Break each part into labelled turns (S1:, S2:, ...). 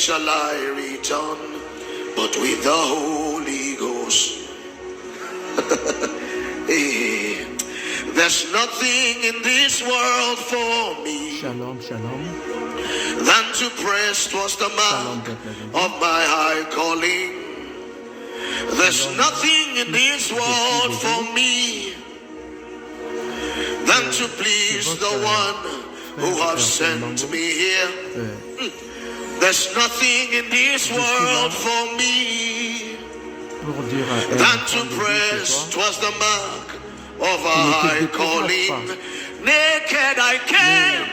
S1: shall I return, but with the Holy Ghost. Hey, there's nothing in this world for me.
S2: Shalom, shalom.
S1: Than to press towards the mark of my high calling. There's nothing in this world for me than to please the one who has sent me here. There's nothing in this world for me than to press towards the mark of a high calling. Naked I came,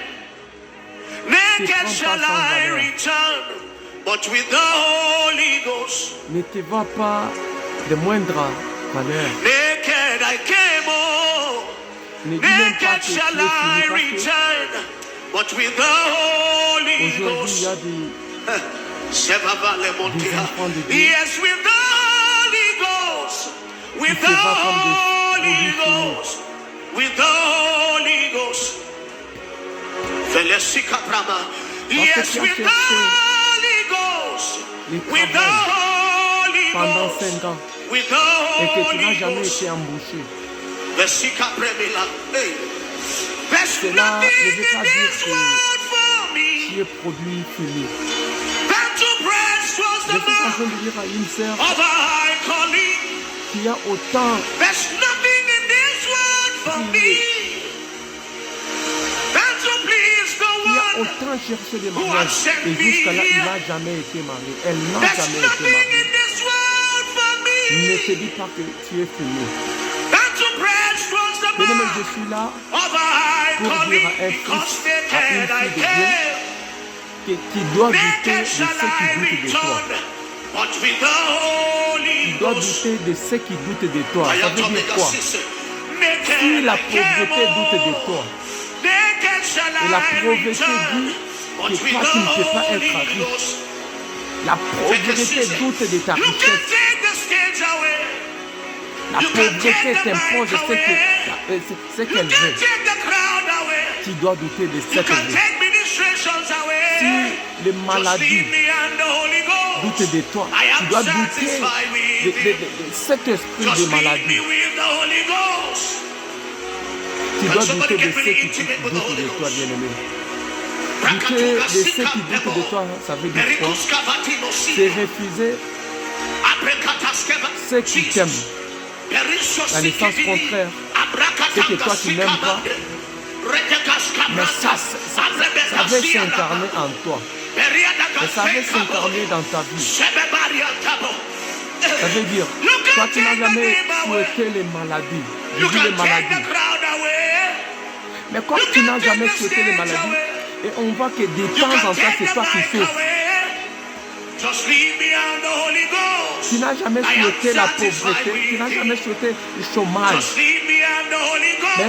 S1: naked shall I return, but with the Holy Ghost.
S2: Ne te va pas de moindre valeur.
S1: Naked I came, oh,
S2: Ne dis même pas
S1: naked
S2: que tu es
S1: shall
S2: fini
S1: I
S2: parce
S1: return, but with the Holy
S2: qu'aujourd'hui il y
S1: Ghost.
S2: a des enfants de Dieu
S1: Yes, with the Holy Ghost, with the
S2: se voient comme des
S1: Holy
S2: produits finis.
S1: Ghost, with the Holy Ghost. Felicika Brahma. Yes,
S2: tu as
S1: with the
S2: cherché
S1: Holy Ghost,
S2: les
S1: with the Holy
S2: pendant
S1: Ghost,
S2: 5 ans
S1: with the
S2: et que tu n'as
S1: Holy
S2: jamais
S1: Ghost.
S2: été embauché.
S1: Felicika Brahma. Hey. There's
S2: Cela ne
S1: nothing
S2: veut
S1: in
S2: pas dire
S1: this
S2: que
S1: world for me
S2: tu es produit fini.
S1: than to press towards
S2: Je
S1: the
S2: suis en
S1: mark
S2: train de dire à une sœur
S1: of a high calling.
S2: qui a autant
S1: There's nothing in this world for me than to please the
S2: qui a
S1: one.
S2: autant cherché des mariages et jusqu'à là il n'a jamais été marié. Elle n'a
S1: There's
S2: jamais été
S1: nothing
S2: mariée.
S1: in this world for
S2: Ne te
S1: me
S2: dis pas que tu es fini.
S1: than to press towards the
S2: Bien-aimé,
S1: mark
S2: je suis là
S1: of a high
S2: pour
S1: calling.
S2: dire à un
S1: Because
S2: fils, à
S1: naked
S2: une
S1: I
S2: fille de Dieu,
S1: came,
S2: qui doit douter
S1: naked
S2: de
S1: shall
S2: ceux qui
S1: I
S2: doutent de toi.
S1: return, but with the Holy
S2: Tu dois
S1: Ghost.
S2: douter de ceux qui doutent de toi. Ça veut dire quoi? Si
S1: Naked
S2: la
S1: I came,
S2: pauvreté doute de toi,
S1: naked shall
S2: et la
S1: I
S2: pauvreté
S1: return,
S2: dit
S1: but
S2: que
S1: with
S2: toi
S1: the
S2: tu ne peux pas
S1: Holy
S2: être riche.
S1: Ghost.
S2: La pauvreté doute de ta
S1: You can
S2: richesse.
S1: take the stage away.
S2: La
S1: You can
S2: pauvreté
S1: take the
S2: t'impose
S1: mic away.
S2: ce
S1: You
S2: qu'elle
S1: can
S2: veut.
S1: take the crowd away.
S2: Tu dois douter de
S1: You
S2: cette
S1: can
S2: vie.
S1: take ministrations away.
S2: Si les
S1: Just
S2: maladies
S1: leave me and the Holy Ghost.
S2: doutent de toi,
S1: I
S2: tu
S1: am
S2: dois douter
S1: satisfied
S2: de
S1: with it.
S2: cet esprit
S1: Just
S2: de
S1: leave me
S2: maladie.
S1: with the Holy Ghost.
S2: Tu
S1: Can
S2: dois
S1: somebody
S2: douter de
S1: get
S2: ceux
S1: really
S2: qui
S1: intimate with the
S2: doutent de
S1: Holy
S2: toi,
S1: Ghost?
S2: bien-aimé. Douter de ceux qui doutent de toi, ça veut dire quoi? C'est refuser ceux qui t'aiment. La naissance contraire, c'est que toi tu n'aimes pas, mais ça veut s'incarner en toi. Et ça veut s'incarner dans ta vie. Ça veut dire, toi tu n'as jamais souhaité les maladies. Je dis les maladies. Mais comme tu n'as jamais souhaité les maladies, et on voit que de temps en temps c'est toi qui souffres. Tu n'as jamais souhaité la pauvreté, tu n'as jamais souhaité le chômage. Mais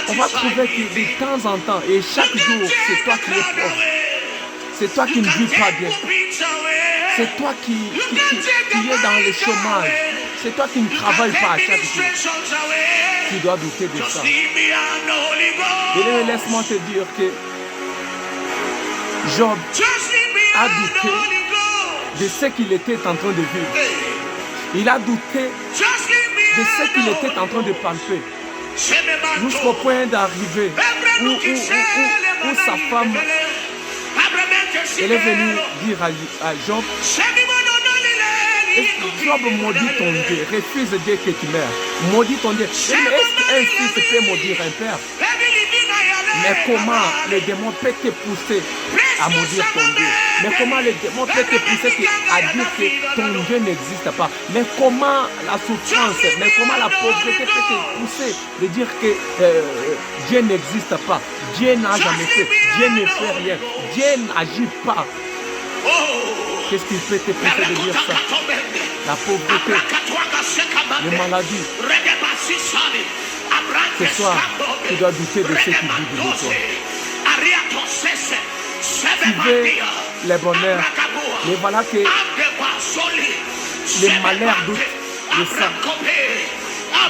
S2: on va trouver que de temps en temps, et chaque jour, c'est toi qui es pauvre. C'est toi qui ne vis pas bien. C'est toi qui es dans le chômage. C'est toi qui ne travailles pas à chaque jour. Tu dois douter de ça. Et laisse-moi te dire que Job a douté de ce qu'il était en train de vivre. Il a douté de ce qu'il était en train de palper. Jusqu'au point d'arriver où sa femme, elle est venue dire à Job, Job maudit ton Dieu, refuse Dieu que tu meurs. Maudit ton Dieu. Est-ce qu'un fils peut maudire un père? Mais comment le démon peut te pousser à maudire ton Dieu? Mais comment le démon peut te pousser à dire que ton Dieu n'existe pas? Mais comment la souffrance, mais comment la pauvreté peut te pousser de dire que Dieu n'existe pas? Dieu n'a jamais fait, Dieu ne fait rien, Dieu n'agit pas. Qu'est-ce qui peut te pousser de dire ça? La pauvreté, les maladies. Ce soir, tu dois douter de ceux qui doutent de toi. Tu veux les bonheurs, mais voilà que les malheurs doutent de ça.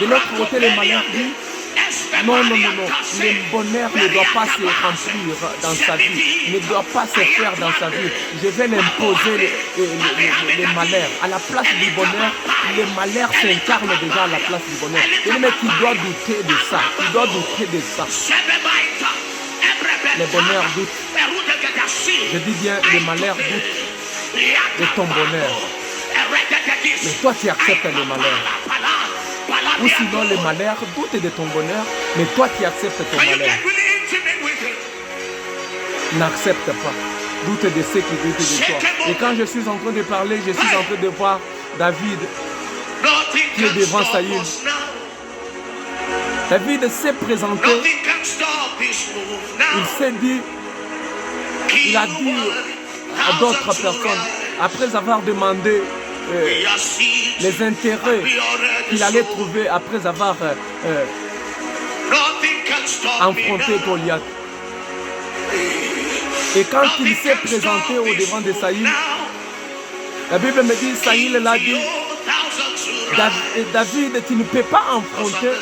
S2: De l'autre côté, les malheurs disent, Non, non, non, non. Le bonheur ne doit pas se remplir dans sa vie, ne doit pas se faire dans sa vie. Je vais l'imposer les malheurs. À la place du bonheur, les malheurs s'incarnent déjà à la place du bonheur. Mais tu dois douter de ça. Tu dois douter de ça. Les bonheurs doutent. Je dis bien, les malheurs doutent de ton bonheur. Mais toi, tu acceptes les malheurs. Ou sinon, les malheurs doutent de ton bonheur, mais toi, tu acceptes ton malheur. N'accepte pas. Doute de ceux qui doutent de toi. Et quand je suis en train de parler, je suis en train de voir David qui est devant Saül. David s'est présenté. Il s'est dit, il a dit à d'autres personnes, après avoir demandé les intérêts qu'il allait trouver après avoir affronté Goliath. Et quand il s'est présenté au devant de Saül, la Bible me dit, Saül l'a dit, David, tu ne peux pas affronter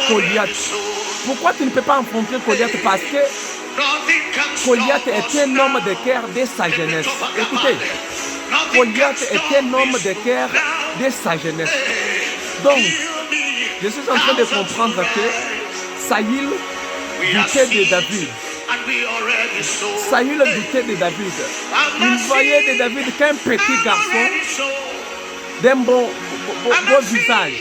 S2: Goliath. Pourquoi tu ne peux pas affronter Goliath? Parce que Goliath est un homme de cœur dès sa jeunesse. Écoutez, Goliath est un homme de cœur dès sa jeunesse. Donc, je suis en train de comprendre que Saül doutait de David. Saül doutait de David. Il voyait de David qu'un petit garçon d'un beau visage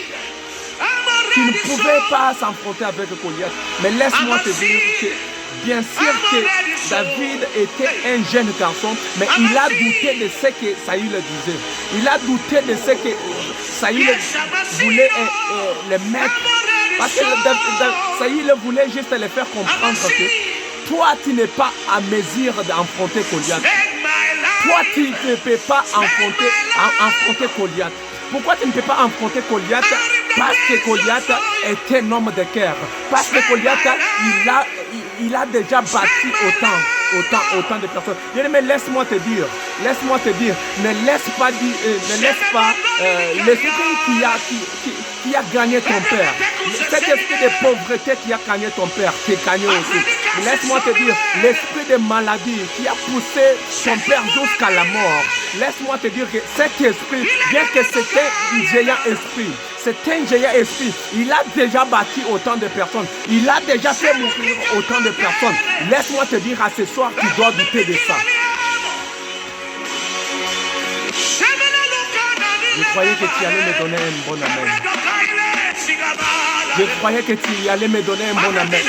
S2: qui ne pouvait pas s'affronter avec Goliath. Mais laisse-moi te dire que bien sûr que David était un jeune garçon, mais il a douté de ce que Saül disait. Il a douté de ce que Saül voulait le mettre. Parce que Saül voulait juste le faire comprendre que toi, tu n'es pas à mesure d'affronter Goliath. Toi, tu ne peux pas affronter Goliath. Pourquoi tu ne peux pas affronter Goliath? Parce que Goliath est un homme de cœur. Parce que Goliath, il a déjà bâti autant de personnes. Mais laisse-moi te dire, ne laisse pas l'esprit qui a gagné ton père. Cet esprit de pauvreté qui a gagné ton père, qui est gagné aussi. Laisse-moi te dire, l'esprit de maladie qui a poussé ton père jusqu'à la mort. Laisse-moi te dire que cet esprit, bien que c'était un géant esprit, c'est un géant esprit. Il a déjà bâti autant de personnes. Il a déjà fait mourir autant de personnes. Laisse-moi te dire à ce soir, tu dois douter de ça. Je croyais que tu allais me donner un bon amen. Je croyais que tu allais me donner un bon amen.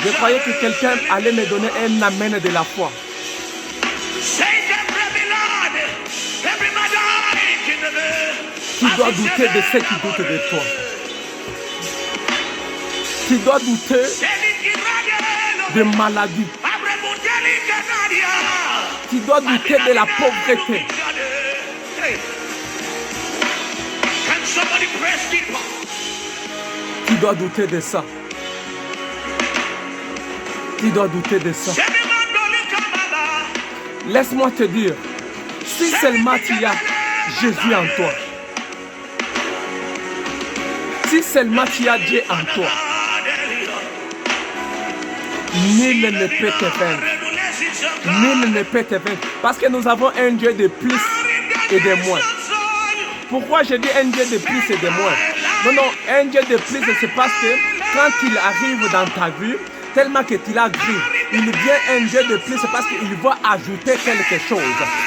S2: Je croyais que quelqu'un allait me donner un amen de la foi. Tu dois douter de ceux qui doutent de toi. Tu dois douter de maladie. Tu dois douter de la pauvreté. Tu dois douter de ça. Tu dois douter de ça. Laisse-moi te dire, si seulement tu as Jésus en toi, si seulement tu as Dieu en toi, nul ne peut te vaincre. Nul ne peut te vaincre. Parce que nous avons un Dieu de plus et de moins. Pourquoi je dis un Dieu de plus et de moins? Non, un Dieu de plus, c'est parce que quand il arrive dans ta vie, tellement que tu l'as gris, il vient un Dieu de plus parce qu'il va ajouter quelque chose.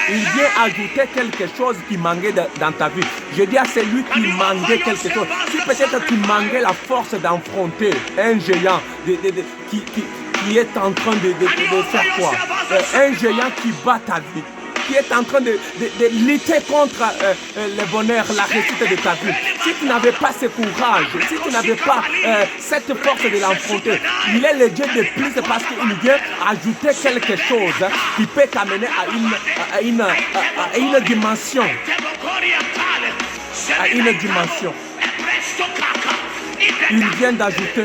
S2: Il vient ajouter quelque chose qui manquait dans ta vie. Je dis à celui qui manquait quelque chose. Si peut-être tu manquais la force d'affronter un géant qui est en train de faire quoi? Un géant qui bat ta vie, qui est en train de lutter contre le bonheur, la réussite de ta vie. Si tu n'avais pas ce courage, si tu n'avais pas cette force de l'affronter, il est le Dieu de plus parce qu'il vient ajouter quelque chose qui peut t'amener à une dimension. À une dimension. Il vient d'ajouter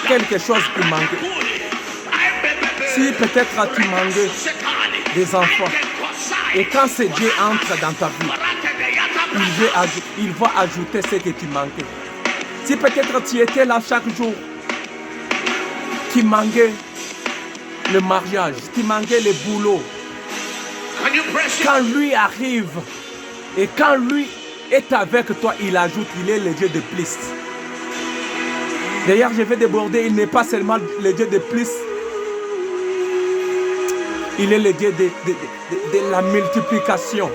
S2: quelque chose qui manquait. Si peut-être tu manquais des enfants, et quand ce Dieu entre dans ta vie, il va ajouter ce que tu manquais. Si peut-être tu étais là chaque jour, tu manquais le mariage, tu manquais le boulot. Quand lui arrive et quand lui est avec toi, il ajoute, il est le Dieu de plus. D'ailleurs, je vais déborder, il n'est pas seulement le Dieu de plus, il est le Dieu de la multiplication.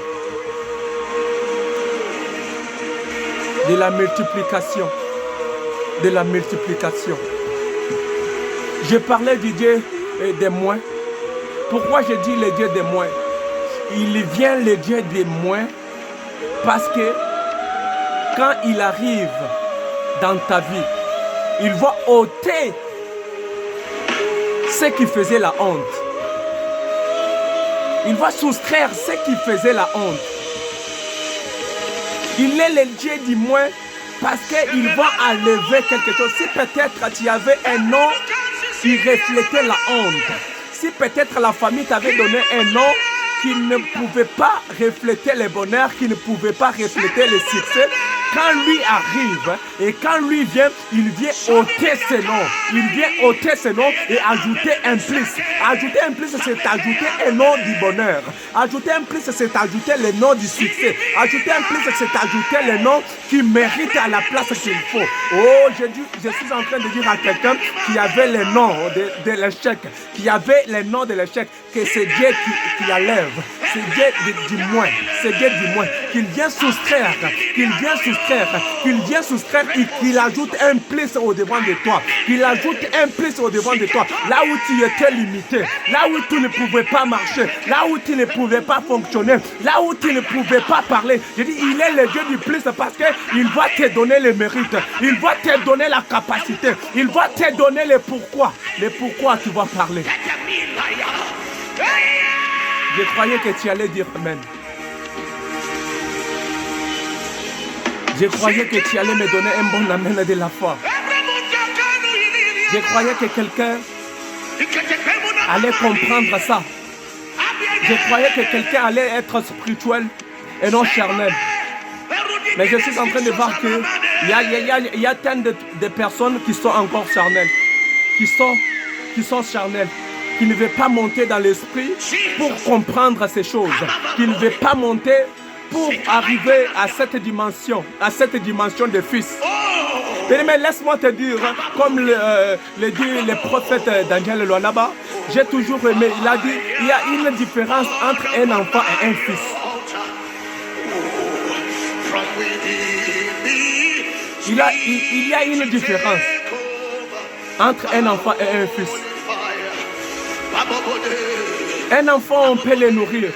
S2: De la multiplication. De la multiplication. Je parlais du Dieu des moins. Pourquoi je dis le Dieu des moins? Il vient le Dieu des moins parce que quand il arrive dans ta vie, il va ôter ce qui faisait la honte. Il va soustraire ce qui faisait la honte. Il est le Dieu du moins parce qu'il va enlever quelque chose. Si peut-être tu avais un nom qui reflétait la honte, si peut-être la famille t'avait donné un nom qui ne pouvait pas refléter le bonheur, qui ne pouvait pas refléter le succès, quand lui arrive et quand lui vient, il vient ôter ce nom. Il vient ôter ce nom et ajouter un plus. Ajouter un plus, c'est ajouter un nom du bonheur. Ajouter un plus, c'est ajouter le nom du succès. Ajouter un plus, c'est ajouter le nom qui mérite à la place qu'il faut. Oh, je suis en train de dire à quelqu'un qui avait le nom de l'échec, qui avait le nom de l'échec, que c'est Dieu qui enlève. C'est Dieu du moins. C'est Dieu du moins. Qu'il vient soustraire. Qu'il vient soustraire et qu'il ajoute un plus au devant de toi. Qu'il ajoute un plus au devant de toi. Là où tu étais limité, là où tu ne pouvais pas marcher, là où tu ne pouvais pas fonctionner, là où tu ne pouvais pas parler. Je dis, il est le Dieu du plus parce qu'il va te donner le mérite. Il va te donner la capacité. Il va te donner le pourquoi. Le pourquoi tu vas parler. Je croyais que tu allais dire Amen. Je croyais que tu allais me donner un bon amen de la foi. Je croyais que quelqu'un allait comprendre ça. Je croyais que quelqu'un allait être spirituel et non charnel. Mais je suis en train de voir qu'il y a tant de personnes qui sont encore charnelles. Qui sont charnelles. Qui ne veulent pas monter dans l'esprit pour comprendre ces choses. Qui ne veulent pas monter pour arriver à cette dimension de fils. Mais laisse-moi te dire, comme le prophète Daniel Loanaba, j'ai toujours aimé, il a dit, il y a une différence entre un enfant et un fils. Il y a une différence entre un enfant et un fils. Un enfant, on peut le nourrir.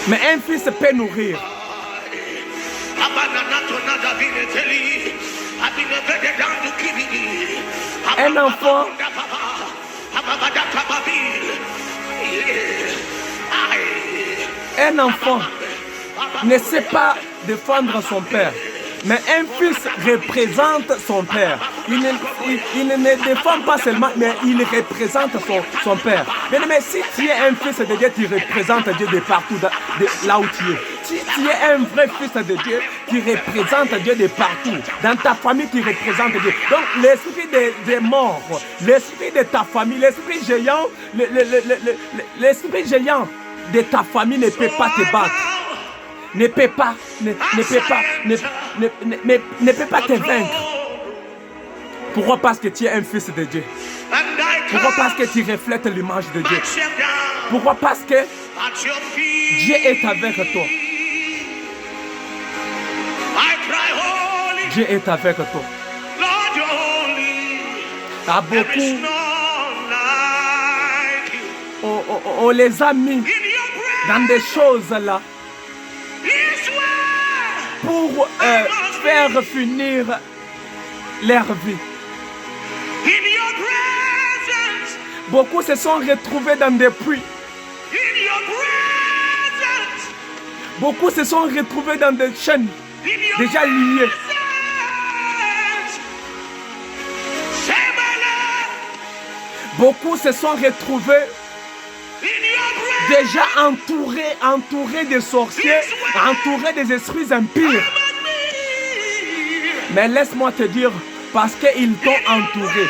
S2: Mais un fils peut nourrir. Un enfant ne sait pas défendre son père. Mais un fils représente son père. Il ne défend pas seulement, mais il représente son père. Mais si tu es un fils de Dieu, tu représentes Dieu de partout, là où tu es. Si tu es un vrai fils de Dieu, tu représentes Dieu de partout. Dans ta famille, tu représentes Dieu. Donc l'esprit des morts, l'esprit de ta famille, l'esprit géant, l'esprit géant de ta famille ne peut pas te battre. Ne peut pas te vaincre. Pourquoi? Parce que tu es un fils de Dieu. Pourquoi? Parce que tu reflètes l'image de Dieu. Pourquoi? Parce que Dieu est avec toi. Dieu est avec toi. À beaucoup, on les a mis dans des choses là pour faire finir leur vie. Beaucoup se sont retrouvés dans des puits. Beaucoup se sont retrouvés dans des chaînes déjà liées. Beaucoup se sont retrouvés déjà entourés des sorciers, entourés des esprits impurs. Mais laisse-moi te dire, parce qu'ils t'ont entouré.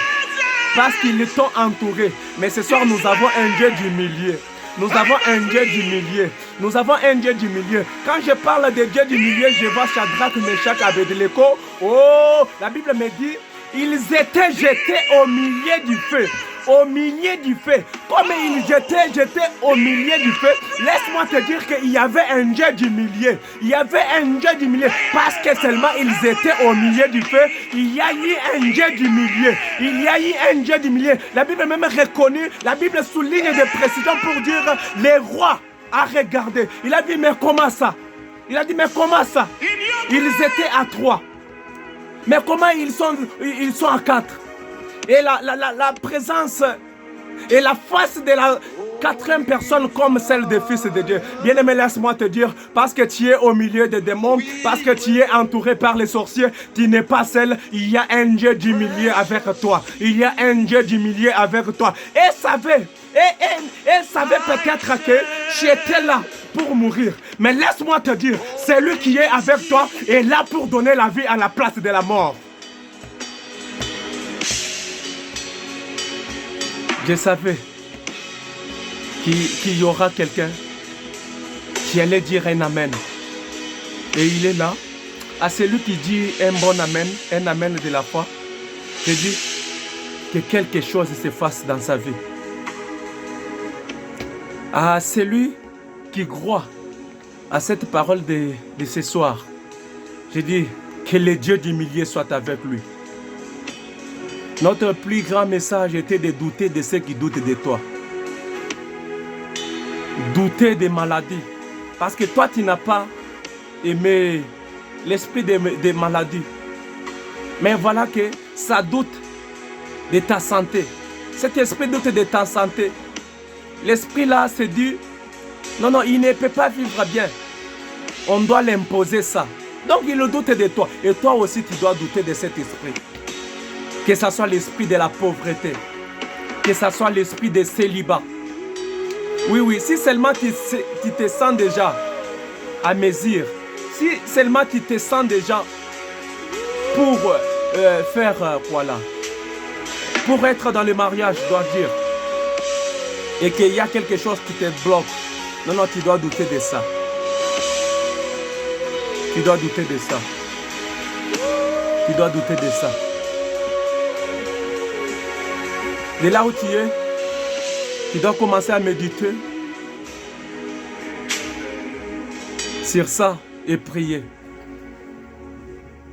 S2: Parce qu'ils t'ont entouré. Mais ce soir, nous avons un Dieu du milieu. Nous avons un Dieu du milieu. Nous avons un Dieu du milieu. Quand je parle de Dieu du milieu, je vois Shadrach, Meshach, Abednego. Oh, la Bible me dit, ils étaient jetés au milieu du feu. Au milieu du feu. Comme ils étaient au milieu du feu, laisse-moi te dire qu'il y avait un Dieu du milieu. Il y avait un Dieu du milieu. Parce que seulement ils étaient au milieu du feu, il y a eu un Dieu du milieu. Il y a eu un Dieu du milieu. La Bible même reconnu, la Bible souligne des précisions pour dire les rois à regarder. Il a dit mais comment ça? Il a dit mais comment ça? Ils étaient à 3. Mais comment ils sont à 4? Et la présence et la face de la 4e personne comme celle des fils de Dieu. Bien-aimé, laisse-moi te dire, parce que tu es au milieu des démons, parce que tu es entouré par les sorciers, tu n'es pas seul. Il y a un Dieu du milieu avec toi. Il y a un Dieu du milieu avec toi. Et savait peut-être que tu étais là pour mourir. Mais laisse-moi te dire, celui qui est avec toi est là pour donner la vie à la place de la mort. Je savais qu'il y aura quelqu'un qui allait dire un amen. Et il est là. À celui qui dit un bon amen, un amen de la foi, je dis que quelque chose se fasse dans sa vie. À celui qui croit à cette parole de ce soir, je dis que le Dieu du milieu soit avec lui. Notre plus grand message était de douter de ceux qui doutent de toi. Douter des maladies. Parce que toi, tu n'as pas aimé l'esprit des maladies. Mais voilà que ça doute de ta santé. Cet esprit doute de ta santé. L'esprit là se dit, non, il ne peut pas vivre bien. On doit l'imposer ça. Donc il doute de toi. Et toi aussi, tu dois douter de cet esprit. Que ce soit l'esprit de la pauvreté, que ce soit l'esprit de célibat. Oui, si seulement tu te sens déjà à mesure, si seulement tu te sens déjà pour faire quoi là, pour être dans le mariage, je dois dire, et qu'il y a quelque chose qui te bloque, non, tu dois douter de ça. Tu dois douter de ça. Tu dois douter de ça. De là où tu es, tu dois commencer à méditer sur ça et prier.